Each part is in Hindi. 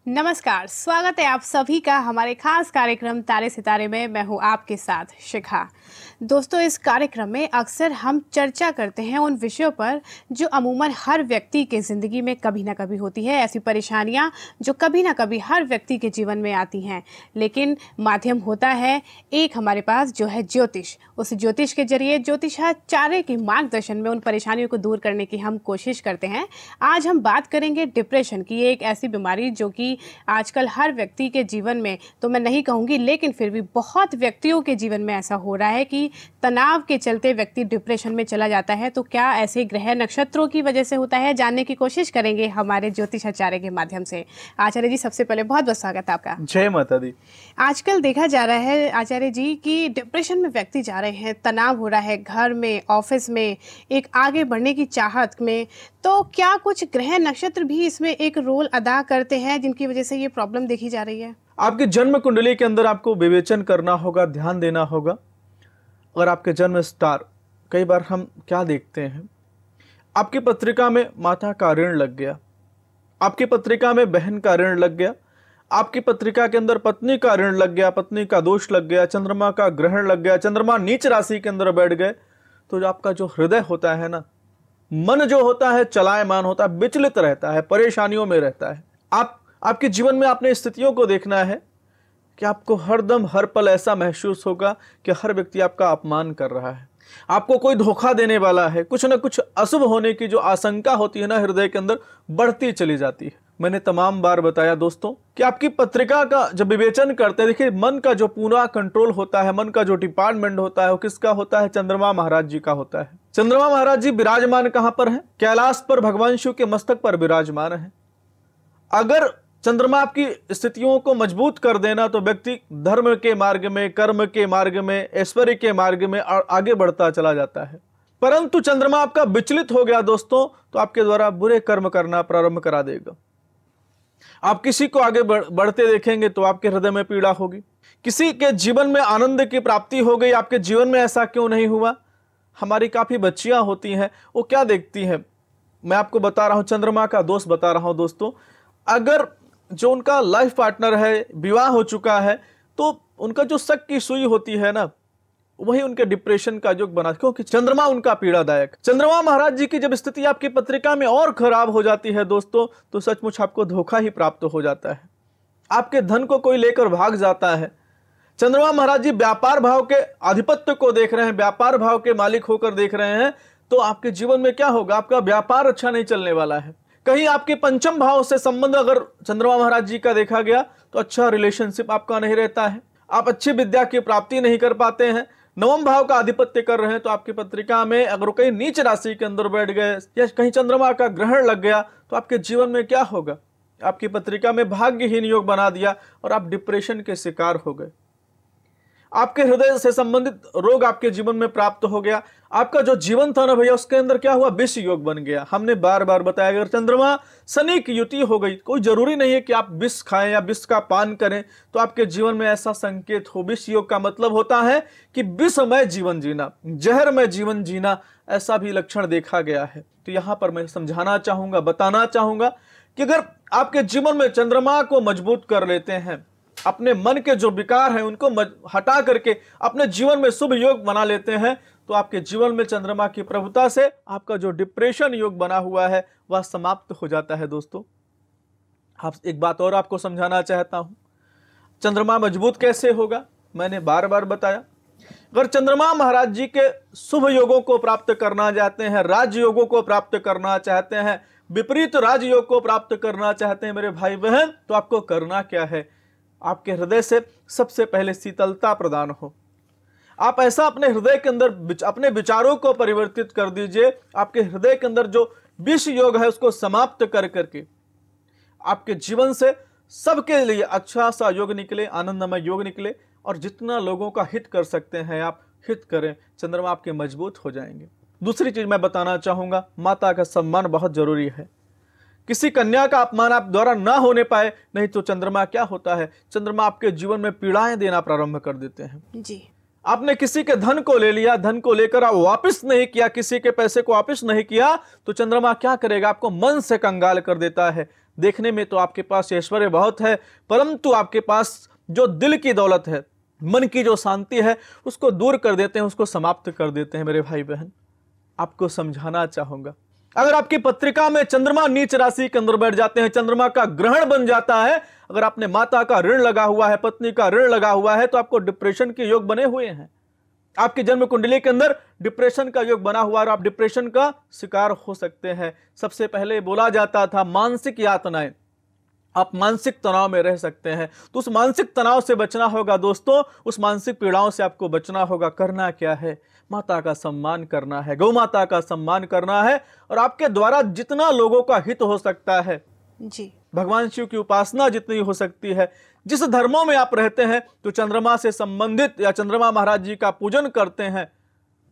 नमस्कार, स्वागत है आप सभी का हमारे खास कार्यक्रम तारे सितारे में। मैं हूं आपके साथ शिखा। दोस्तों, इस कार्यक्रम में अक्सर हम चर्चा करते हैं उन विषयों पर जो अमूमन हर व्यक्ति के ज़िंदगी में कभी ना कभी होती है। ऐसी परेशानियां जो कभी ना कभी हर व्यक्ति के जीवन में आती हैं, लेकिन माध्यम होता है एक हमारे पास जो है ज्योतिष। उस ज्योतिष के जरिए ज्योतिषाचार्य के मार्गदर्शन में उन परेशानियों को दूर करने की हम कोशिश करते हैं। आज हम बात करेंगे डिप्रेशन की, एक ऐसी बीमारी जो कि आजकल हर व्यक्ति के जीवन में, तो मैं नहीं कहूँगी लेकिन फिर भी बहुत व्यक्तियों के जीवन में ऐसा हो रहा है कि तनाव के चलते व्यक्ति डिप्रेशन में चला जाता है। तो क्या ऐसे ग्रह नक्षत्रों की वजह से होता है, जानने की कोशिश करेंगे हमारे ज्योतिषाचार्य के माध्यम से। आचार्य जी, सबसे पहले बहुत बहुत स्वागत है आपका। जय माता दी। आजकल देखा जा रहा है आचार्य जी कि डिप्रेशन में व्यक्ति जा रहे हैं, तनाव हो रहा है घर में, ऑफिस में, एक आगे बढ़ने की चाहत में। तो क्या कुछ ग्रह नक्षत्र भी इसमें एक रोल अदा करते हैं जिनकी वजह से ये प्रॉब्लम देखी जा रही है? आपकी जन्म कुंडली के अंदर आपको विवेचन करना होगा, ध्यान देना होगा। अगर आपके जन्म स्टार, कई बार हम क्या देखते हैं, आपकी पत्रिका में माता का ऋण लग गया, आपकी पत्रिका में बहन का ऋण लग गया, आपकी पत्रिका के अंदर पत्नी का ऋण लग गया, पत्नी का दोष लग गया, चंद्रमा का ग्रहण लग गया, चंद्रमा नीच राशि के अंदर बैठ गए, तो जो आपका जो हृदय होता है ना, मन जो होता है चलायमान होता है, विचलित रहता है, परेशानियों में रहता है। आपके जीवन में आपने स्थितियों को देखना है कि आपको हरदम हर पल ऐसा महसूस होगा कि हर व्यक्ति आपका अपमान कर रहा है, आपको कोई धोखा देने वाला है, कुछ ना कुछ अशुभ होने की जो आशंका होती है ना, हृदय के अंदर बढ़ती चली जाती है। मैंने तमाम बार बताया दोस्तों कि आपकी पत्रिका का जब विवेचन करते हैं, देखिए मन का जो पूरा कंट्रोल होता है, मन का जो डिपार्टमेंट होता है, वो किसका होता है? चंद्रमा महाराज जी का होता है। चंद्रमा महाराज जी विराजमान कहां पर है? कैलाश पर भगवान शिव के मस्तक पर विराजमान है। अगर चंद्रमा आपकी स्थितियों को मजबूत कर देना तो व्यक्ति धर्म के मार्ग में, कर्म के मार्ग में, ऐश्वर्य के मार्ग में आगे बढ़ता चला जाता है। परंतु चंद्रमा आपका विचलित हो गया दोस्तों, तो आपके द्वारा बुरे कर्म करना प्रारंभ करा देगा। आप किसी को आगे बढ़ते देखेंगे तो आपके हृदय में पीड़ा होगी। किसी के जीवन में आनंद की प्राप्ति हो गई, आपके जीवन में ऐसा क्यों नहीं हुआ? हमारी काफी बच्चियां होती हैं, वो क्या देखती हैं, मैं आपको बता रहा हूं, चंद्रमा का दोष बता रहा हूं दोस्तों। अगर जो उनका लाइफ पार्टनर है, विवाह हो चुका है, तो उनका जो शक की सुई होती है ना, वही उनके डिप्रेशन का योग बना, क्योंकि चंद्रमा उनका पीड़ादायक। चंद्रमा महाराज जी की जब स्थिति आपकी पत्रिका में और खराब हो जाती है दोस्तों, तो सचमुच आपको धोखा ही प्राप्त हो जाता है। आपके धन को कोई लेकर भाग जाता है। चंद्रमा महाराज जी व्यापार भाव के आधिपत्य को देख रहे हैं, व्यापार भाव के मालिक होकर देख रहे हैं, तो आपके जीवन में क्या होगा? आपका व्यापार अच्छा नहीं चलने वाला है। कहीं आपके पंचम भाव से संबंध अगर चंद्रमा महाराज जी का देखा गया तो अच्छा रिलेशनशिप आपका नहीं रहता है, आप अच्छी विद्या की प्राप्ति नहीं कर पाते हैं। नवम भाव का आधिपत्य कर रहे हैं, तो आपकी पत्रिका में अगर कहीं नीच राशि के अंदर बैठ गए या कहीं चंद्रमा का ग्रहण लग गया, तो आपके जीवन में क्या होगा? आपकी पत्रिका में भाग्यहीन योग बना दिया और आप डिप्रेशन के शिकार हो गए। आपके हृदय से संबंधित रोग आपके जीवन में प्राप्त हो गया। आपका जो जीवन था ना भैया, उसके अंदर क्या हुआ? विष योग बन गया। हमने बार बार बताया, अगर चंद्रमा शनि की युति हो गई, कोई जरूरी नहीं है कि आप विष खाएं या विष का पान करें तो आपके जीवन में ऐसा संकेत हो। विष योग का मतलब होता है कि विषमय जीवन जीना, जहरमय जीवन जीना, ऐसा भी लक्षण देखा गया है। तो यहां पर मैं समझाना चाहूंगा, बताना चाहूंगा कि अगर आपके जीवन में चंद्रमा को मजबूत कर लेते हैं, अपने मन के जो विकार हैं उनको हटा करके अपने जीवन में शुभ योग बना लेते हैं, तो आपके जीवन में चंद्रमा की प्रभुता से आपका जो डिप्रेशन योग बना हुआ है वह समाप्त हो जाता है। दोस्तों, आप एक बात और आपको समझाना चाहता हूं, चंद्रमा मजबूत कैसे होगा? मैंने बार बार बताया, अगर चंद्रमा महाराज जी के शुभ योगों को प्राप्त करना चाहते हैं, राज योगों को प्राप्त करना चाहते हैं, विपरीत राज योग को प्राप्त करना चाहते हैं मेरे भाई बहन, तो आपको करना क्या है? आपके हृदय से सबसे पहले शीतलता प्रदान हो। आप ऐसा अपने हृदय के अंदर अपने विचारों को परिवर्तित कर दीजिए। आपके हृदय के अंदर जो विष योग है उसको समाप्त कर करके आपके जीवन से सबके लिए अच्छा सा योग निकले, आनंदमय योग निकले, और जितना लोगों का हित कर सकते हैं आप हित करें। चंद्रमा आपके मजबूत हो जाएंगे। दूसरी चीज मैं बताना चाहूंगा, माता का सम्मान बहुत जरूरी है। किसी कन्या का अपमान आप द्वारा ना होने पाए, नहीं तो चंद्रमा क्या होता है? चंद्रमा आपके जीवन में पीड़ाएं देना प्रारंभ कर देते हैं जी। आपने किसी के धन को ले लिया, धन को लेकर आप वापस नहीं किया, किसी के पैसे को वापस नहीं किया, तो चंद्रमा क्या करेगा? आपको मन से कंगाल कर देता है। देखने में तो आपके पास ऐश्वर्य बहुत है, परंतु आपके पास जो दिल की दौलत है, मन की जो शांति है, उसको दूर कर देते हैं, उसको समाप्त कर देते हैं। मेरे भाई बहन, आपको समझाना चाहूंगा, अगर आपकी पत्रिका में चंद्रमा नीच राशि के अंदर बैठ जाते हैं, चंद्रमा का ग्रहण बन जाता है, अगर आपने माता का ऋण लगा हुआ है, पत्नी का ऋण लगा हुआ है, तो आपको डिप्रेशन के योग बने हुए हैं। आपकी जन्म कुंडली के अंदर डिप्रेशन का योग बना हुआ है और आप डिप्रेशन का शिकार हो सकते हैं। सबसे पहले बोला जाता था मानसिक यातनाएं, आप मानसिक तनाव में रह सकते हैं, तो उस मानसिक तनाव से बचना होगा दोस्तों, उस मानसिक पीड़ाओं से आपको बचना होगा। करना क्या है? माता का सम्मान करना है, गौ माता का सम्मान करना है, और आपके द्वारा जितना लोगों का हित हो सकता है जी, भगवान शिव की उपासना जितनी हो सकती है, जिस धर्मों में आप रहते हैं, तो चंद्रमा से संबंधित या चंद्रमा महाराज जी का पूजन करते हैं,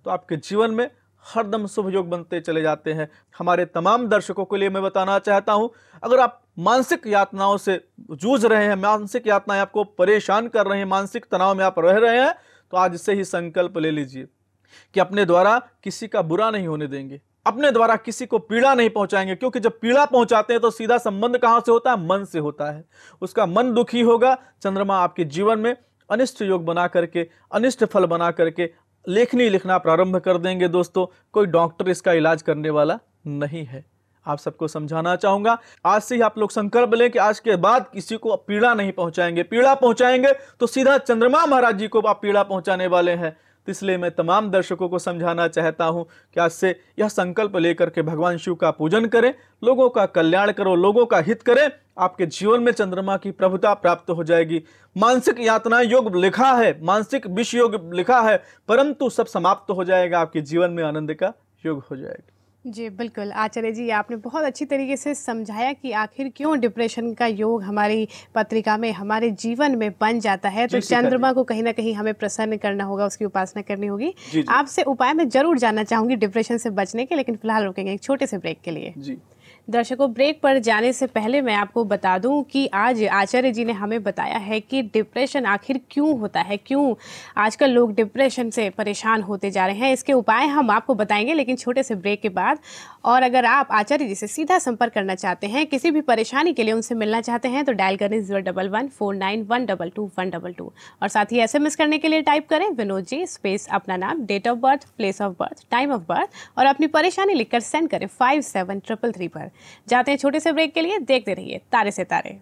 तो आपके जीवन में हरदम शुभ योग बनते चले जाते हैं। हमारे तमाम दर्शकों के लिए मैं बताना चाहता हूं, अगर आप मानसिक यातनाओं से जूझ रहे हैं, मानसिक यातनाएं आपको परेशान कर रही हैं, मानसिक तनाव में आप रह रहे हैं, तो आज से ही संकल्प ले लीजिए कि अपने द्वारा किसी का बुरा नहीं होने देंगे, अपने द्वारा किसी को पीड़ा नहीं पहुंचाएंगे। क्योंकि जब पीड़ा पहुंचाते हैं तो सीधा संबंध कहां से होता है? मन से होता है। उसका मन दुखी होगा, चंद्रमा आपके जीवन में अनिष्ट योग बना करके, अनिष्ट फल बना करके लेखनी लिखना प्रारंभ कर देंगे। दोस्तों, कोई डॉक्टर इसका इलाज करने वाला नहीं है। आप सबको समझाना चाहूंगा, आज से ही आप लोग संकल्प लें कि आज के बाद किसी को पीड़ा नहीं पहुंचाएंगे। पीड़ा पहुंचाएंगे तो सीधा चंद्रमा महाराज जी को आप पीड़ा पहुंचाने वाले हैं। तो इसलिए मैं तमाम दर्शकों को समझाना चाहता हूं कि आज से यह संकल्प लेकर के भगवान शिव का पूजन करें, लोगों का कल्याण करो, लोगों का हित करें, आपके जीवन में चंद्रमा की प्रभुता प्राप्त हो जाएगी। मानसिक यातना योग लिखा है, मानसिक विष योग लिखा है, परंतु सब समाप्त हो जाएगा, आपके जीवन में आनंद का योग हो जाएगा। जी बिल्कुल आचार्य जी, आपने बहुत अच्छी तरीके से समझाया कि आखिर क्यों डिप्रेशन का योग हमारी पत्रिका में, हमारे जीवन में बन जाता है। तो चंद्रमा को कहीं ना कहीं हमें प्रसन्न करना होगा, उसकी उपासना करनी होगी। आपसे उपाय मैं जरूर जानना चाहूंगी डिप्रेशन से बचने के, लेकिन फिलहाल रुकेंगे एक छोटे से ब्रेक के लिए। जी दर्शकों, ब्रेक पर जाने से पहले मैं आपको बता दूं कि आज आचार्य जी ने हमें बताया है कि डिप्रेशन आखिर क्यों होता है, क्यों आजकल लोग डिप्रेशन से परेशान होते जा रहे हैं। इसके उपाय हम आपको बताएंगे, लेकिन छोटे से ब्रेक के बाद। और अगर आप आचार्य जी से सीधा संपर्क करना चाहते हैं, किसी भी परेशानी के लिए उनसे मिलना चाहते हैं, तो डायल करें 01149122122 और साथ ही SMS करने के लिए टाइप करें विनोद जी स्पेस अपना नाम, date of birth, place of birth, time of birth और अपनी परेशानी लिखकर सेंड करें 57333 पर। जाते हैं छोटे से ब्रेक के लिए, देखते रहिए तारे से तारे।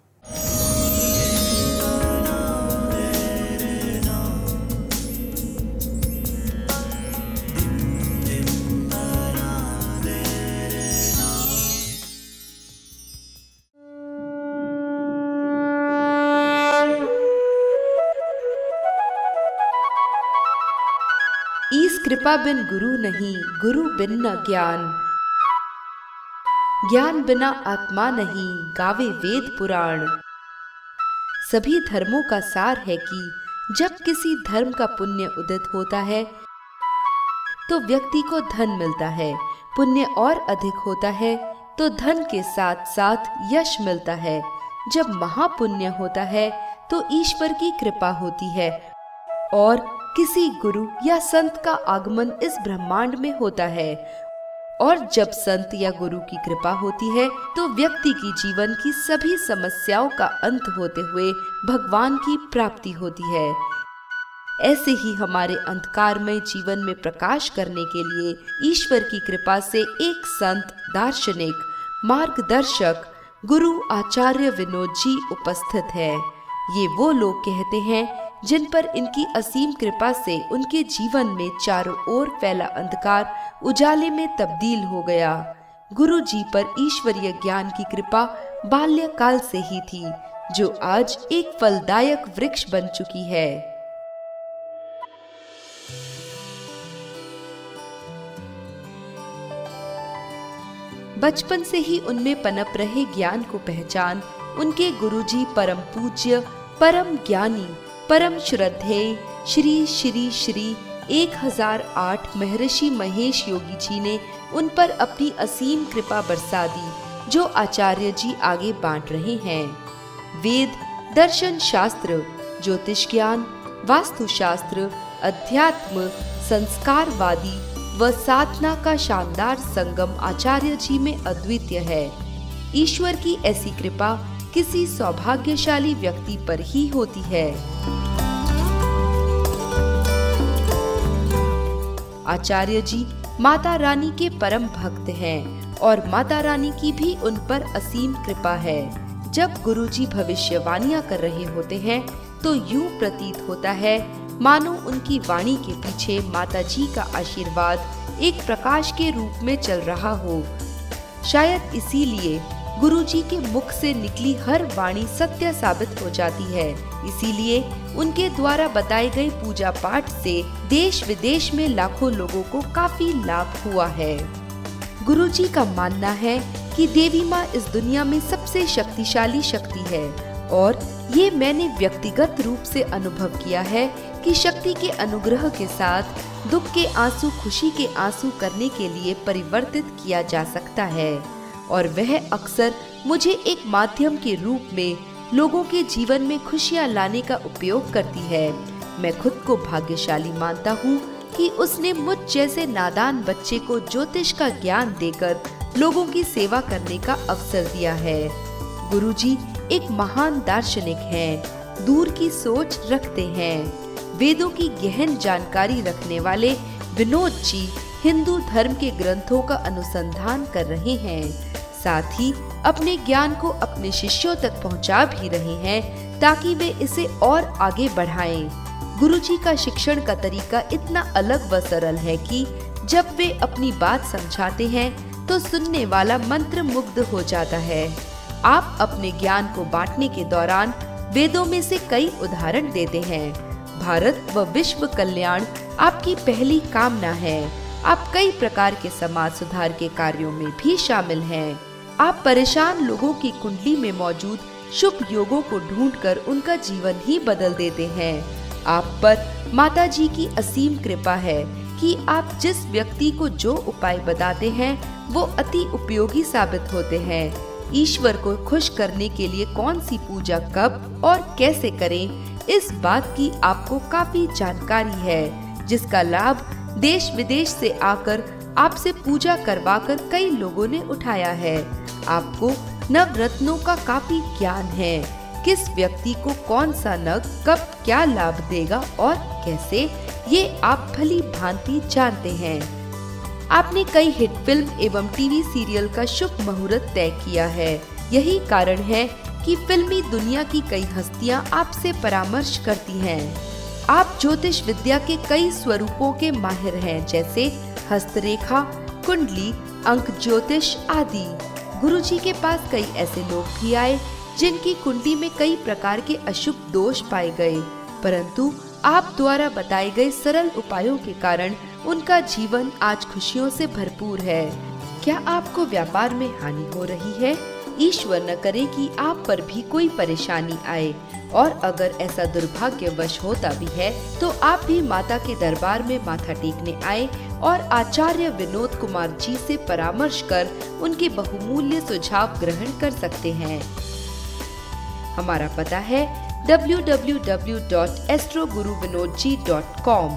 ईस कृपा बिन गुरु नहीं, गुरु बिन न ज्ञान, ज्ञान बिना आत्मा नहीं, गावे वेद पुराण। सभी धर्मों का सार है कि जब किसी धर्म का पुण्य उदित होता है तो व्यक्ति को धन मिलता है, पुण्य और अधिक होता है तो धन के साथ साथ यश मिलता है। जब महापुण्य होता है तो ईश्वर की कृपा होती है और किसी गुरु या संत का आगमन इस ब्रह्मांड में होता है। और जब संत या गुरु की कृपा होती है तो व्यक्ति की जीवन की सभी समस्याओं का अंत होते हुए भगवान की प्राप्ति होती है। ऐसे ही हमारे अंधकारमय जीवन में प्रकाश करने के लिए ईश्वर की कृपा से एक संत, दार्शनिक, मार्गदर्शक, गुरु आचार्य विनोद जी उपस्थित है। ये वो लोग कहते हैं जिन पर इनकी असीम कृपा से उनके जीवन में चारों ओर फैला अंधकार उजाले में तब्दील हो गया। गुरु जी पर ईश्वरीय ज्ञान की कृपा बाल्यकाल से ही थी, जो आज एक फलदायक वृक्ष बन चुकी है। बचपन से ही उनमें पनप रहे ज्ञान को पहचान उनके गुरुजी परम पूज्य, परम ज्ञानी, परम श्रद्धेय श्री श्री श्री 1008 महर्षि महेश योगी जी ने उन पर अपनी असीम कृपा बरसा दी, जो आचार्य जी आगे बांट रहे हैं। वेद, दर्शन शास्त्र, ज्योतिष ज्ञान, वास्तु शास्त्र, अध्यात्म, संस्कारवादी व साधना का शानदार संगम आचार्य जी में अद्वितीय है। ईश्वर की ऐसी कृपा किसी सौभाग्यशाली व्यक्ति पर ही होती है। आचार्य जी माता रानी के परम भक्त हैं और माता रानी की भी उन पर असीम कृपा है। जब गुरुजी भविष्यवाणियां कर रहे होते हैं तो यूं प्रतीत होता है मानो उनकी वाणी के पीछे माता जी का आशीर्वाद एक प्रकाश के रूप में चल रहा हो। शायद इसीलिए गुरुजी के मुख से निकली हर वाणी सत्य साबित हो जाती है। इसीलिए उनके द्वारा बताए गए पूजा पाठ से देश विदेश में लाखों लोगों को काफी लाभ हुआ है। गुरुजी का मानना है कि देवी माँ इस दुनिया में सबसे शक्तिशाली शक्ति है और ये मैंने व्यक्तिगत रूप से अनुभव किया है कि शक्ति के अनुग्रह के साथ दुख के आंसू खुशी के आंसू करने के लिए परिवर्तित किया जा सकता है और वह अक्सर मुझे एक माध्यम के रूप में लोगों के जीवन में खुशियां लाने का उपयोग करती है। मैं खुद को भाग्यशाली मानता हूँ कि उसने मुझ जैसे नादान बच्चे को ज्योतिष का ज्ञान देकर लोगों की सेवा करने का अवसर दिया है। गुरुजी एक महान दार्शनिक हैं, दूर की सोच रखते हैं। वेदों की गहन जानकारी रखने वाले विनोद जी हिंदू धर्म के ग्रंथों का अनुसंधान कर रहे हैं, साथ ही अपने ज्ञान को अपने शिष्यों तक पहुंचा भी रहे हैं ताकि वे इसे और आगे बढ़ाएं। गुरुजी का शिक्षण का तरीका इतना अलग व सरल है कि जब वे अपनी बात समझाते हैं तो सुनने वाला मंत्र मुग्ध हो जाता है। आप अपने ज्ञान को बांटने के दौरान वेदों में से कई उदाहरण देते हैं। भारत व विश्व कल्याण आपकी पहली कामना है। आप कई प्रकार के समाज सुधार के कार्यों में भी शामिल हैं। आप परेशान लोगों की कुंडली में मौजूद शुभ योगों को ढूंढकर उनका जीवन ही बदल देते हैं। आप पर माता जी की असीम कृपा है कि आप जिस व्यक्ति को जो उपाय बताते हैं वो अति उपयोगी साबित होते हैं। ईश्वर को खुश करने के लिए कौन सी पूजा कब और कैसे करें, इस बात की आपको काफी जानकारी है, जिसका लाभ देश विदेश से आकर आपसे पूजा करवाकर कई लोगों ने उठाया है। आपको नवरत्नों का काफी ज्ञान है। किस व्यक्ति को कौन सा नग कब क्या लाभ देगा और कैसे, ये आप भली भांति जानते हैं। आपने कई हिट फिल्म एवं टीवी सीरियल का शुभ मुहूर्त तय किया है। यही कारण है कि फिल्मी दुनिया की कई हस्तियां आपसे परामर्श करती हैं। आप ज्योतिष विद्या के कई स्वरूपों के माहिर हैं, जैसे हस्तरेखा, कुंडली, अंक ज्योतिष आदि। गुरुजी के पास कई ऐसे लोग भी आए जिनकी कुंडली में कई प्रकार के अशुभ दोष पाए गए, परंतु आप द्वारा बताए गए सरल उपायों के कारण उनका जीवन आज खुशियों से भरपूर है। क्या आपको व्यापार में हानि हो रही है? ईश्वर न करे कि आप पर भी कोई परेशानी आए, और अगर ऐसा दुर्भाग्यवश होता भी है तो आप भी माता के दरबार में माथा टेकने आए और आचार्य विनोद कुमार जी से परामर्श कर उनके बहुमूल्य सुझाव ग्रहण कर सकते हैं। हमारा पता है www.astroguruvinodji.com।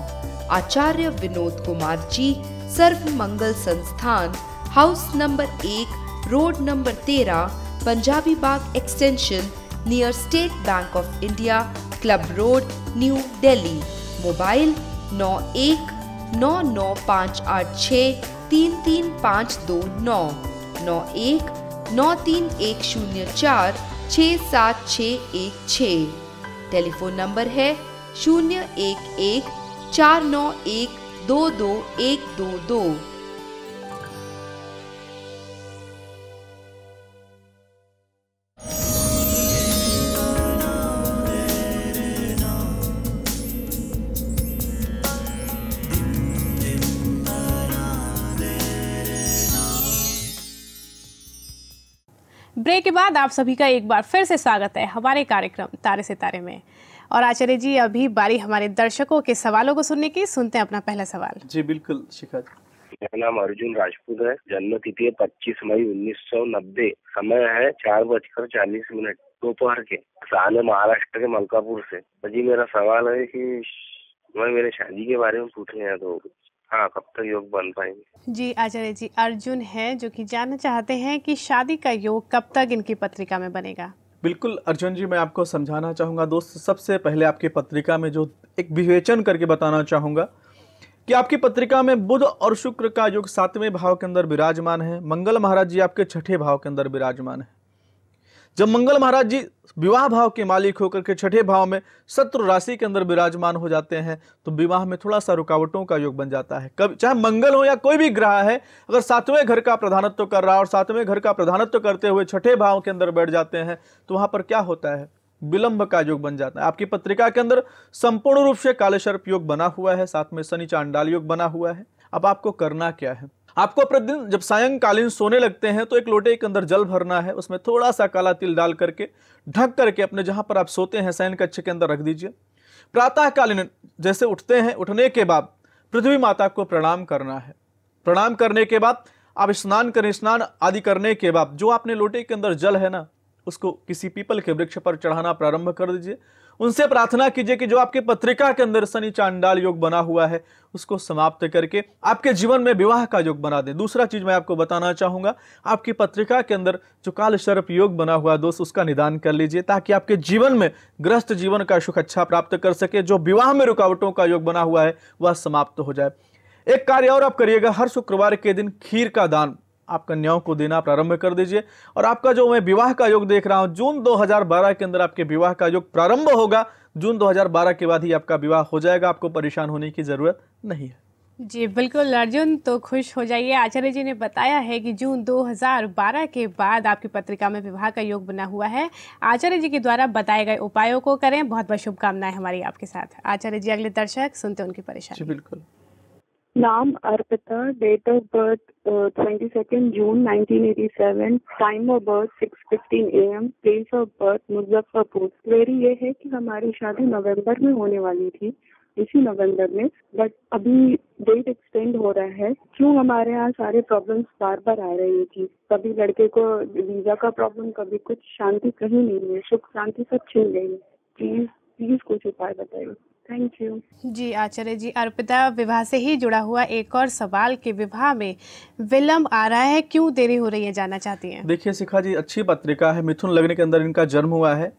आचार्य विनोद कुमार जी, सर्व मंगल संस्थान, house number 1, road number 13, Punjabi Bagh extension, near state bank of India, club road, new Delhi. Mobile 919385863359, 919310467616। Telephone number है 01149122122। ब्रेक के बाद आप सभी का एक बार फिर से स्वागत है हमारे कार्यक्रम तारे सितारे में। और आचार्य जी, अभी बारी हमारे दर्शकों के सवालों को सुनने की। सुनते हैं अपना पहला सवाल। जी बिल्कुल शिखा जी। मेरा नाम अर्जुन राजपूत है। जन्म तिथि है 25 मई 1990। समय है 4:40 दोपहर के। स्थान है महाराष्ट्र के मलकापुर से। जी मेरा सवाल है कि मैं मेरे शादी के बारे में पूछ रहे हैं तो हाँ, कब तक योग बन पाएंगे? जी आचार्य जी, अर्जुन है जो कि जानना चाहते हैं कि शादी का योग कब तक इनकी पत्रिका में बनेगा। बिल्कुल अर्जुन जी, मैं आपको समझाना चाहूँगा दोस्त। सबसे पहले आपकी पत्रिका में जो एक विवेचन करके बताना चाहूँगा कि आपकी पत्रिका में बुध और शुक्र का योग 7वें भाव के अंदर विराजमान है। मंगल महाराज जी आपके 6ठे भाव के अंदर विराजमान है। जब मंगल महाराज जी विवाह भाव के मालिक होकर के 6ठे भाव में शत्रु राशि के अंदर विराजमान हो जाते हैं तो विवाह में थोड़ा सा रुकावटों का योग बन जाता है। कभी चाहे मंगल हो या कोई भी ग्रह है, अगर 7वें घर का प्रधानत्व कर रहा है और 7वें घर का प्रधानत्व करते हुए 6ठे भाव के अंदर बैठ जाते हैं तो वहां पर क्या होता है, विलंब का योग बन जाता है। आपकी पत्रिका के अंदर संपूर्ण रूप से काले सर्प योग बना हुआ है, साथ में शनि चांडाल योग बना हुआ है। अब आपको करना क्या है, आपको प्रतिदिन जब सायंकालीन सोने लगते हैं तो एक लोटे के अंदर जल भरना है, उसमें थोड़ा सा काला तिल डाल करके ढक करके अपने जहां पर आप सोते हैं शयन कक्ष के अंदर रख दीजिए। प्रातःकालीन जैसे उठते हैं, उठने के बाद पृथ्वी माता को प्रणाम करना है। प्रणाम करने के बाद आप स्नान करें। स्नान आदि करने के बाद जो आपने लोटे के अंदर जल है ना, उसको किसी पीपल के वृक्ष पर चढ़ाना प्रारंभ कर दीजिए। उनसे प्रार्थना कीजिए कि जो आपके पत्रिका के अंदर शनि चांडाल योग बना हुआ है उसको समाप्त करके आपके जीवन में विवाह का योग बना दें। दूसरा चीज मैं आपको बताना चाहूंगा, आपकी पत्रिका के अंदर जो काल सर्प योग बना हुआ है दोस्त, उसका निदान कर लीजिए ताकि आपके जीवन में गृहस्थ जीवन का सुख अच्छा प्राप्त कर सके। जो विवाह में रुकावटों का योग बना हुआ है वह समाप्त हो जाए। एक कार्य और आप करिएगा, हर शुक्रवार के दिन खीर का दान आप कन्याओं को देना प्रारंभ कर दीजिए। और आपका जो मैं विवाह का योग देख रहा हूं, जून 2012 के अंदर आपके विवाह का योग प्रारंभ होगा। जून 2012 के बाद ही आपका विवाह हो जाएगा, आपको परेशान होने की जरूरत नहीं है। जी बिल्कुल अर्जुन, तो खुश हो जाइए। आचार्य जी ने बताया है कि जून 2012 के बाद आपकी पत्रिका में विवाह का योग बना हुआ है। आचार्य जी के द्वारा बताए गए उपायों को करें। बहुत बहुत शुभकामनाएं हमारी आपके साथ। आचार्य जी, अगले दर्शक सुनते हैं उनकी परेशानी। जी बिल्कुल। नाम Arpita, date of birth 22 June 1987, time of birth 6:15 AM, place of birth Muzaffarpur. Query ये है कि हमारी शादी नवंबर में होने वाली थी, इसी नवंबर में, बट अभी डेट एक्सटेंड हो रहा है। क्यों हमारे यहाँ सारे प्रॉब्लम्स बार बार आ रही थी, कभी लड़के को वीजा का प्रॉब्लम, कभी कुछ, शांति कहीं नहीं है, सुख शांति सब छिन गई। प्लीज कुछ उपाय बताइए। Thank you. जी आचार्य जी, अर्पिता विवाह से ही जुड़ा हुआ एक और सवाल कि विवाह में विलंब आ रहा है, क्यों देरी हो रही है, जानना चाहती हैं। देखिए शिखा जी, अच्छी पत्रिका है, मिथुन लग्न के अंदर इनका जन्म हुआ है,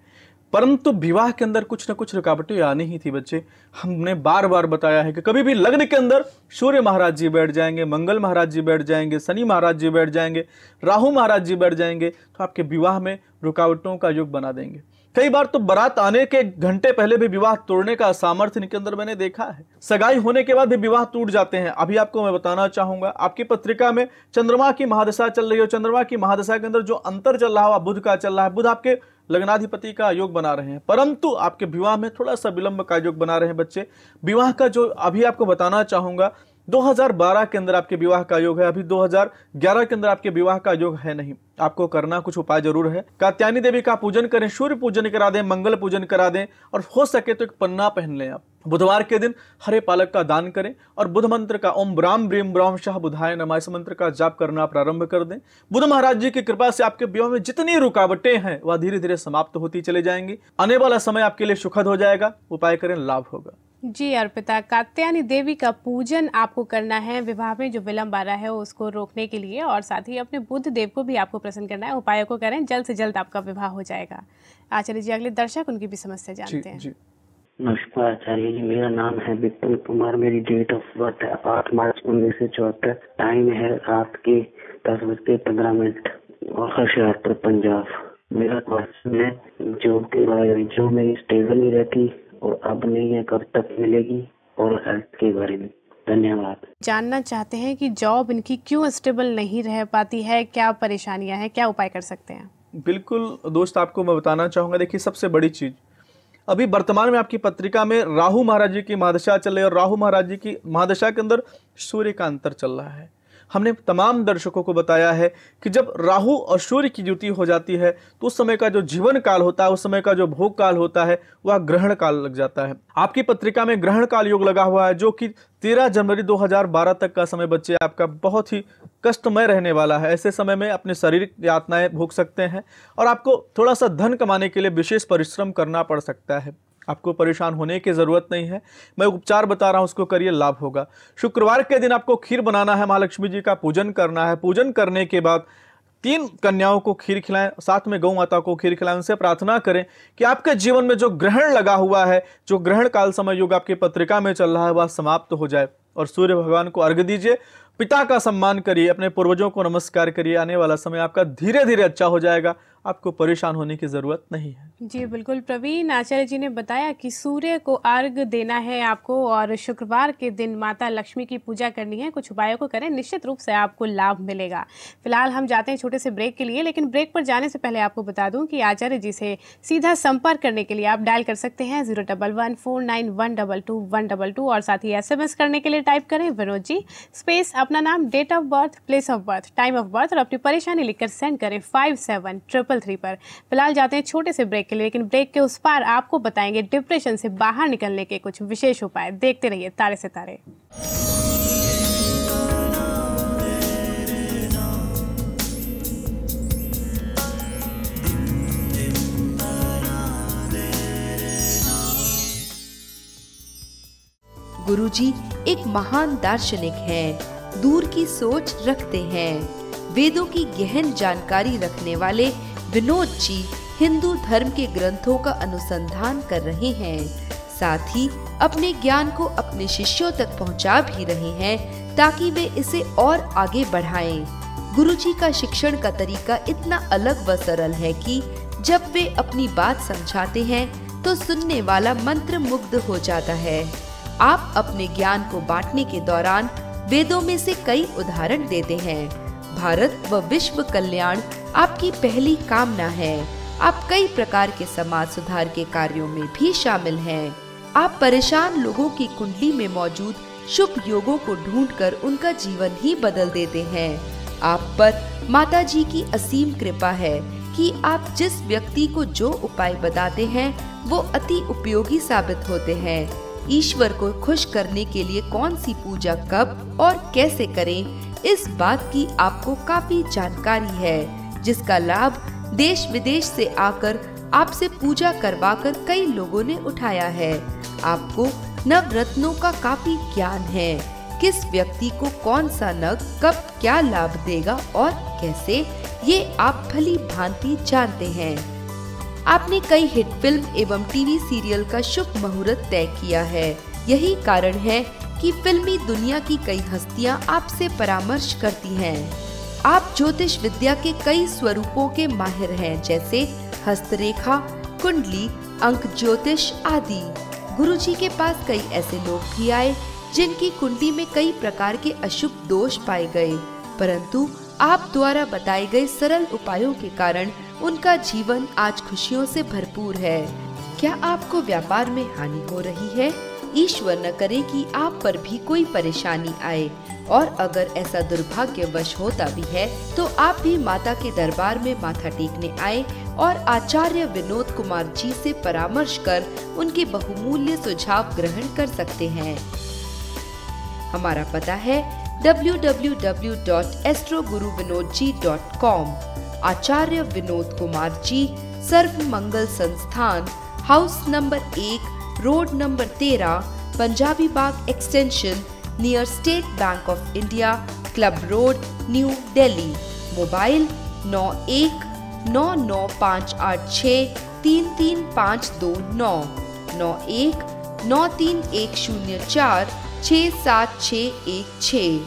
परंतु विवाह के अंदर कुछ न कुछ रुकावटें आनी ही थी बच्चे। हमने बार बार बताया है कि कभी भी लग्न के अंदर सूर्य महाराज जी बैठ जाएंगे, मंगल महाराज जी बैठ जाएंगे, शनि महाराज जी बैठ जाएंगे, राहु महाराज जी बैठ जाएंगे तो आपके विवाह में रुकावटों का योग बना देंगे। कई बार तो बारात आने के घंटे पहले भी विवाह तोड़ने का सामर्थ्य इनके अंदर मैंने देखा है। सगाई होने के बाद भी विवाह टूट जाते हैं। अभी आपको मैं बताना चाहूंगा, आपकी पत्रिका में चंद्रमा की महादशा चल रही है। चंद्रमा की महादशा के अंदर जो अंतर चल रहा है बुध का चल रहा है। बुध आपके लग्नाधिपति का योग बना रहे हैं, परंतु आपके विवाह में थोड़ा सा विलंब का योग बना रहे हैं बच्चे। विवाह का जो अभी आपको बताना चाहूंगा, 2012 के अंदर आपके विवाह का योग है, अभी 2011 के अंदर आपके विवाह का योग है नहीं। आपको करना कुछ उपाय जरूर है। कात्यायनी देवी का पूजन करें, सूर्य पूजन करा दें, मंगल पूजन करा दें, और हो सके तो एक पन्ना पहन लें। आप बुधवार के दिन हरे पालक का दान करें और बुध मंत्र का ओम ब्राम ब्रीम ब्राम शाह बुधाय नमः इस मंत्र का जाप करना प्रारंभ कर दें। बुध महाराज जी की कृपा से आपके विवाह में जितनी रुकावटें हैं वह धीरे धीरे समाप्त होती चले जाएंगी। आने वाला समय आपके लिए सुखद हो जाएगा। उपाय करें, लाभ होगा। जी अर्पिता, कात्यायनी देवी का पूजन आपको करना है विवाह में जो विलंब आ रहा है उसको रोकने के लिए, और साथ ही अपने बुध देव को भी आपको प्रसन्न करना है। उपायों को करें, जल्द से जल्द आपका विवाह हो जाएगा। आचार्य जी, अगले दर्शक उनकी भी समस्या जानते हैं। नमस्कार आचार्य जी, मेरा नाम है विपुल कुमार, मेरी डेट ऑफ बर्थ है 8 मार्च 1974, टाइम है रात के 10:15 और हशियारपुर पंजाब। मेरा क्वेश्चन है जॉब के बारे में, जो मेरी स्टेबल नहीं रहती और अब नहीं है, कब तक मिलेगी, और हेल्थ के बारे में। धन्यवाद। जानना चाहते हैं कि जॉब इनकी क्यों स्टेबल नहीं रह पाती है, क्या परेशानियां हैं, क्या उपाय कर सकते हैं। बिल्कुल दोस्त, आपको मैं बताना चाहूंगा, देखिए सबसे बड़ी चीज अभी वर्तमान में आपकी पत्रिका में राहु महाराज जी की महादशा चल रही है और राहु महाराज जी की महादशा के अंदर सूर्य का अंतर चल रहा है। हमने तमाम दर्शकों को बताया है कि जब राहु और सूर्य की युति हो जाती है तो उस समय का जो जीवन काल होता है, उस समय का जो भोग काल होता है वह ग्रहण काल लग जाता है। आपकी पत्रिका में ग्रहण काल योग लगा हुआ है जो कि 13 जनवरी 2012 तक का समय बच्चे आपका बहुत ही कष्टमय रहने वाला है। ऐसे समय में अपने शारीरिक यातनाएं भोग सकते हैं और आपको थोड़ा सा धन कमाने के लिए विशेष परिश्रम करना पड़ सकता है। आपको परेशान होने की ज़रूरत नहीं है। मैं उपचार बता रहा हूँ, उसको करिए, लाभ होगा। शुक्रवार के दिन आपको खीर बनाना है, महालक्ष्मी जी का पूजन करना है। पूजन करने के बाद 3 कन्याओं को खीर खिलाएं, साथ में गौ माता को खीर खिलाएं। उनसे प्रार्थना करें कि आपके जीवन में जो ग्रहण लगा हुआ है, जो ग्रहण काल समय युग आपकी पत्रिका में चल रहा है, वह समाप्त हो जाए। और सूर्य भगवान को अर्घ्य दीजिए, पिता का सम्मान करिए, अपने पूर्वजों को नमस्कार करिए। आने वाला समय आपका धीरे धीरे अच्छा हो जाएगा, आपको परेशान होने की ज़रूरत नहीं है। जी बिल्कुल, प्रवीण आचार्य जी ने बताया कि सूर्य को अर्घ देना है आपको और शुक्रवार के दिन माता लक्ष्मी की पूजा करनी है। कुछ उपायों को करें, निश्चित रूप से आपको लाभ मिलेगा। फिलहाल हम जाते हैं छोटे से ब्रेक के लिए, लेकिन ब्रेक पर जाने से पहले आपको बता दूं कि आचार्य जी से सीधा संपर्क करने के लिए आप डायल कर सकते हैं 01149122122 और साथ ही SMS करने के लिए टाइप करें विनोद जी स्पेस अपना नाम, date of birth, place of birth, time of birth और अपनी परेशानी लिखकर सेंड करें 57333 पर। फिलहाल जाते हैं छोटे से ब्रेक के लिए, लेकिन ब्रेक के उस पार आपको बताएंगे डिप्रेशन से बाहर निकलने के कुछ विशेष उपाय। देखते रहिए तारे से तारे। गुरुजी एक महान दार्शनिक हैं, दूर की सोच रखते हैं। वेदों की गहन जानकारी रखने वाले विनोद जी हिंदू धर्म के ग्रंथों का अनुसंधान कर रहे हैं, साथ ही अपने ज्ञान को अपने शिष्यों तक पहुंचा भी रहे हैं ताकि वे इसे और आगे बढ़ाएं। गुरुजी का शिक्षण का तरीका इतना अलग व सरल है कि जब वे अपनी बात समझाते हैं तो सुनने वाला मंत्र मुग्ध हो जाता है। आप अपने ज्ञान को बांटने के दौरान वेदों में से कई उदाहरण देते हैं। भारत व विश्व कल्याण आपकी पहली कामना है। आप कई प्रकार के समाज सुधार के कार्यों में भी शामिल हैं। आप परेशान लोगों की कुंडली में मौजूद शुभ योगों को ढूंढकर उनका जीवन ही बदल देते हैं। आप पर माता जी की असीम कृपा है कि आप जिस व्यक्ति को जो उपाय बताते हैं वो अति उपयोगी साबित होते हैं। ईश्वर को खुश करने के लिए कौन सी पूजा कब और कैसे करें, इस बात की आपको काफी जानकारी है, जिसका लाभ देश विदेश से आकर आपसे पूजा करवाकर कई लोगों ने उठाया है। आपको नवरत्नों का काफी ज्ञान है, किस व्यक्ति को कौन सा नग कब क्या लाभ देगा और कैसे, ये आप भली भांति जानते हैं। आपने कई हिट फिल्म एवं टीवी सीरियल का शुभ मुहूर्त तय किया है। यही कारण है कि फिल्मी दुनिया की कई हस्तियां आपसे परामर्श करती हैं। आप ज्योतिष विद्या के कई स्वरूपों के माहिर हैं, जैसे हस्तरेखा, कुंडली, अंक ज्योतिष आदि। गुरुजी के पास कई ऐसे लोग भी आए जिनकी कुंडली में कई प्रकार के अशुभ दोष पाए गए, परंतु आप द्वारा बताए गए सरल उपायों के कारण उनका जीवन आज खुशियों से भरपूर है। क्या आपको व्यापार में हानि हो रही है? ईश्वर न करे कि आप पर भी कोई परेशानी आए, और अगर ऐसा दुर्भाग्यवश होता भी है तो आप भी माता के दरबार में माथा टेकने आए और आचार्य विनोद कुमार जी से परामर्श कर उनके बहुमूल्य सुझाव ग्रहण कर सकते हैं। हमारा पता है www.astroguruvinodji.com। आचार्य विनोद कुमार जी, सर्व मंगल संस्थान, house number 1, road number 13, Punjabi Bagh extension, near state bank of India, club road, new Delhi. Mobile 919586335529, 919310467616।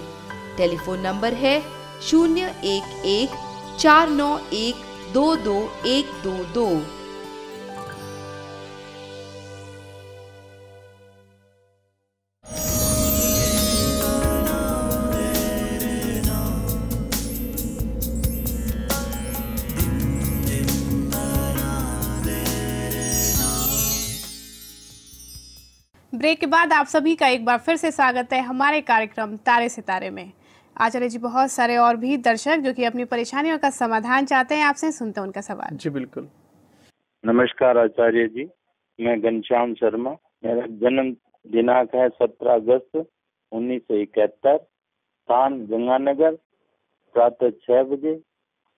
Telephone number है 01149122122। ब्रेक के बाद आप सभी का एक बार फिर से स्वागत है हमारे कार्यक्रम तारे सितारे में। आचार्य जी, बहुत सारे और भी दर्शक जो कि अपनी परेशानियों का समाधान चाहते हैं, आपसे सुनते हैं उनका सवाल। जी बिल्कुल। नमस्कार आचार्य जी, मैं घनश्याम शर्मा। मेरा जन्म दिनांक है 17 अगस्त 1971, स्थान गंगानगर, प्रातः 6 बजे।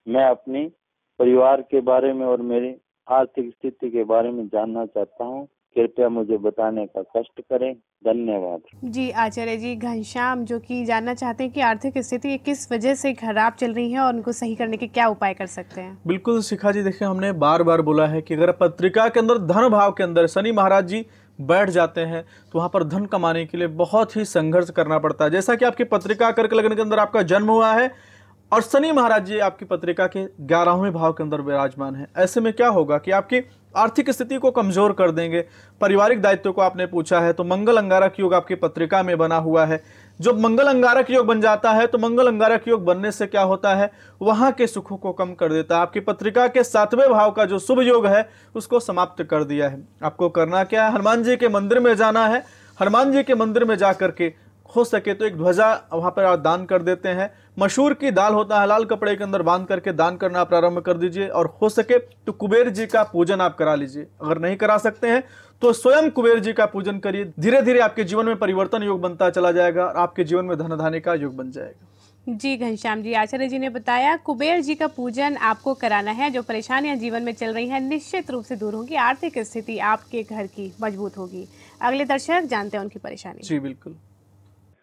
मैं अपनी परिवार के बारे में और मेरी आर्थिक स्थिति के बारे में जानना चाहता हूँ। कृपया मुझे बताने का कष्ट करें। धन्यवाद। जी आचार्य जी, घनश्याम जो कि जानना चाहते हैं कि आर्थिक स्थिति किस वजह से खराब चल रही है और उनको सही करने के क्या उपाय कर सकते हैं। बिल्कुल शिखा जी, देखिए हमने बार बार बोला है कि अगर पत्रिका के अंदर धन भाव के अंदर शनि महाराज जी बैठ जाते हैं तो वहाँ पर धन कमाने के लिए बहुत ही संघर्ष करना पड़ता है। जैसा कि आपकी पत्रिका कर्क लग्न के अंदर आपका जन्म हुआ है और शनि महाराज जी आपकी पत्रिका के 11वें भाव के अंदर विराजमान है, ऐसे में क्या होगा कि आपकी आर्थिक स्थिति को कमजोर कर देंगे। पारिवारिक दायित्व को आपने पूछा है तो मंगल अंगारक योग आपकी पत्रिका में बना हुआ है। जब मंगल अंगारक योग बन जाता है तो मंगल अंगारक योग बनने से क्या होता है, वहां के सुखों को कम कर देता है। आपकी पत्रिका के 7वें भाव का जो शुभ योग है उसको समाप्त कर दिया है। आपको करना क्या है, हनुमान जी के मंदिर में जाना है। हनुमान जी के मंदिर में जा करके हो सके तो एक ध्वजा वहां पर आप दान कर देते हैं। मसूर की दाल होता है, लाल कपड़े के अंदर बांध करके दान करना प्रारंभ कर दीजिए। और हो सके तो कुबेर जी का पूजन आप करा लीजिए। अगर नहीं करा सकते हैं तो स्वयं कुबेर जी का पूजन करिए। धीरे धीरे आपके जीवन में परिवर्तन योग बनता चला जाएगा और आपके जीवन में धन धान्य का योग बन जाएगा। जी घनश्याम जी, आचार्य जी ने बताया कुबेर जी का पूजन आपको कराना है। जो परेशानियां जीवन में चल रही हैं निश्चित रूप से दूर होंगी, आर्थिक स्थिति आपके घर की मजबूत होगी। अगले दर्शक जानते हैं उनकी परेशानी। जी बिल्कुल।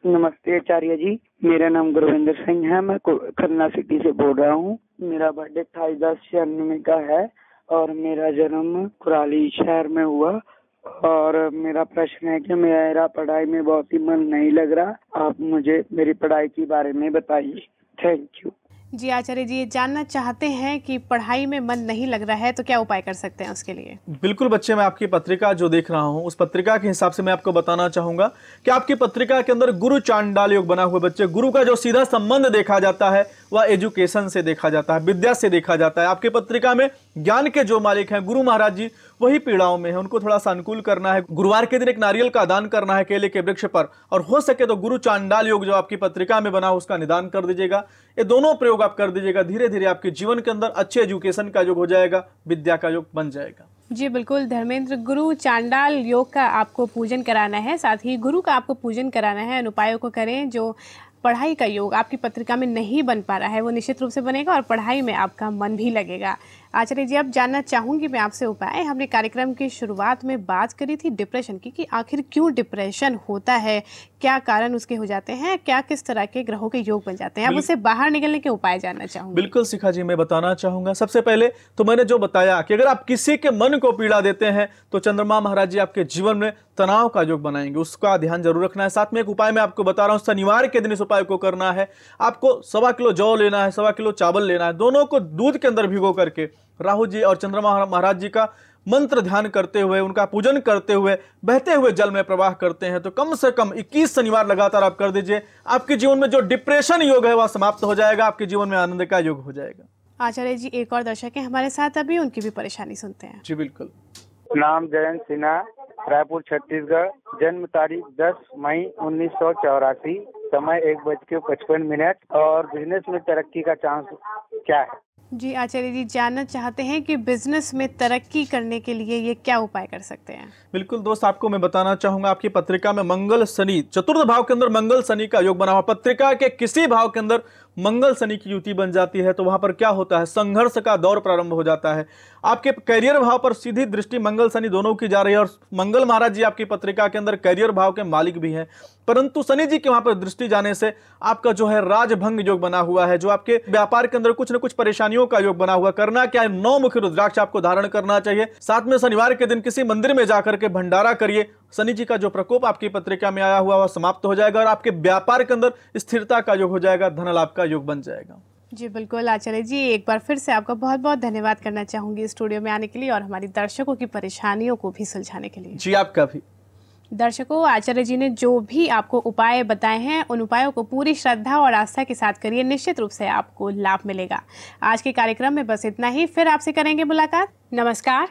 नमस्ते आचार्य जी, मेरा नाम गुरविंदर सिंह है। मैं खन्ना सिटी से बोल रहा हूँ। मेरा बर्थडे 28/10/96 का है और मेरा जन्म कुराली शहर में हुआ। और मेरा प्रश्न है कि मेरा पढ़ाई में बहुत ही मन नहीं लग रहा। आप मुझे मेरी पढ़ाई के बारे में बताइए। Thank you. जी आचार्य जी, ये जानना चाहते हैं कि पढ़ाई में मन नहीं लग रहा है तो क्या उपाय कर सकते हैं उसके लिए। बिल्कुल बच्चे, मैं आपकी पत्रिका जो देख रहा हूं उस पत्रिका के हिसाब से मैं आपको बताना चाहूंगा कि आपकी पत्रिका के अंदर गुरु चांडाल योग बना हुआ। बच्चे, गुरु का जो सीधा संबंध देखा जाता है वह एजुकेशन से देखा जाता है, विद्या से देखा जाता है। आपकी पत्रिका में ज्ञान के जो मालिक हैं गुरु महाराज जी वही पीड़ाओं में है, उनको थोड़ा सा अनुकूल करना है। गुरुवार के दिन एक नारियल का दान करना है केले के वृक्ष पर। और हो सके तो गुरु चांडाल योग जो आपकी पत्रिका में बना हो उसका निदान कर दीजिएगा। ये दोनों प्रयोग आप कर दीजिएगा। धीरे धीरे आपके जीवन के अंदर अच्छे एजुकेशन का योग हो जाएगा, विद्या का योग बन जाएगा। जी बिल्कुल धर्मेंद्र, गुरु चांडाल योग का आपको पूजन कराना है, साथ ही गुरु का आपको पूजन कराना है। उन उपायों को करें। जो पढ़ाई का योग आपकी पत्रिका में नहीं बन पा रहा है वो निश्चित रूप से बनेगा और पढ़ाई में आपका मन भी लगेगा। आचार्य जी, अब जानना चाहूंगी मैं आपसे उपाय। हमने कार्यक्रम की शुरुआत में बात करी थी डिप्रेशन की कि आखिर क्यों डिप्रेशन होता है, क्या कारण उसके हो जाते हैं, क्या किस तरह के ग्रहों के योग बन जाते हैं। अब उससे बाहर निकलने के उपाय जानना चाहूंगी। बिल्कुल शिखा जी, मैं बताना चाहूंगा। सबसे पहले तो मैंने जो बताया कि अगर आप किसी के मन को पीड़ा देते हैं तो चंद्रमा महाराज जी आपके जीवन में तनाव का योग बनाएंगे, उसका ध्यान जरूर रखना है। साथ में एक उपाय मैं आपको बता रहा हूँ, शनिवार के दिन इस उपाय को करना है। आपको 1.25 किलो जौ लेना है, 1.25 किलो चावल लेना है, दोनों को दूध के अंदर भिगो करके राहु जी और चंद्रमा महाराज जी का मंत्र ध्यान करते हुए, उनका पूजन करते हुए बहते हुए जल में प्रवाह करते हैं तो कम से कम 21 शनिवार लगातार आप कर दीजिए। आपके जीवन में जो डिप्रेशन योग है वह समाप्त हो जाएगा, आपके जीवन में आनंद का योग हो जाएगा। आचार्य जी, एक और दर्शक है हमारे साथ, अभी उनकी भी परेशानी सुनते हैं। जी बिल्कुल। नाम जयंत सिन्हा, रायपुर छत्तीसगढ़। जन्म तारीख 10 मई 1984। समय 1:55 और बिजनेस में तरक्की का चांस क्या है। जी आचार्य जी, जानना चाहते हैं कि बिजनेस में तरक्की करने के लिए ये क्या उपाय कर सकते हैं। बिल्कुल दोस्त, आपको मैं बताना चाहूंगा आपकी पत्रिका में मंगल शनि, चतुर्थ भाव के अंदर मंगल शनि का योग बना हुआ। पत्रिका के किसी भाव के अंदर मंगल शनि की युति बन जाती है तो वहां पर क्या होता है, संघर्ष का दौर प्रारंभ हो जाता है। आपके कैरियर भाव पर सीधी दृष्टि मंगल शनि दोनों की जा रही है और मंगल महाराज जी आपकी पत्रिका के अंदर कैरियर भाव के मालिक भी हैं, परंतु शनि जी के वहां पर दृष्टि जाने से आपका जो है राजभंग योग बना हुआ है, जो आपके व्यापार के अंदर कुछ न कुछ परेशानियों का योग बना हुआ। करना क्या है, 9 मुखी रुद्राक्ष आपको धारण करना चाहिए। साथ में शनिवार के दिन किसी मंदिर में जाकर के भंडारा करिए। शनि जी का जो प्रकोप आपकी पत्रिका में आया हुआ वह समाप्त हो जाएगा और आपके व्यापार के अंदर स्थिरता का योग हो जाएगा, धन लाभ का योग बन जाएगा। जी बिल्कुल आचार्य जी, एक बार फिर से आपका बहुत बहुत धन्यवाद करना चाहूंगी स्टूडियो में आने के लिए और हमारी दर्शकों की परेशानियों को भी सुलझाने के लिए। जी आपका भी। दर्शकों, आचार्य जी ने जो भी आपको उपाय बताए हैं उन उपायों को पूरी श्रद्धा और आस्था के साथ करिए, निश्चित रूप से आपको लाभ मिलेगा। आज के कार्यक्रम में बस इतना ही, फिर आपसे करेंगे मुलाकात। नमस्कार।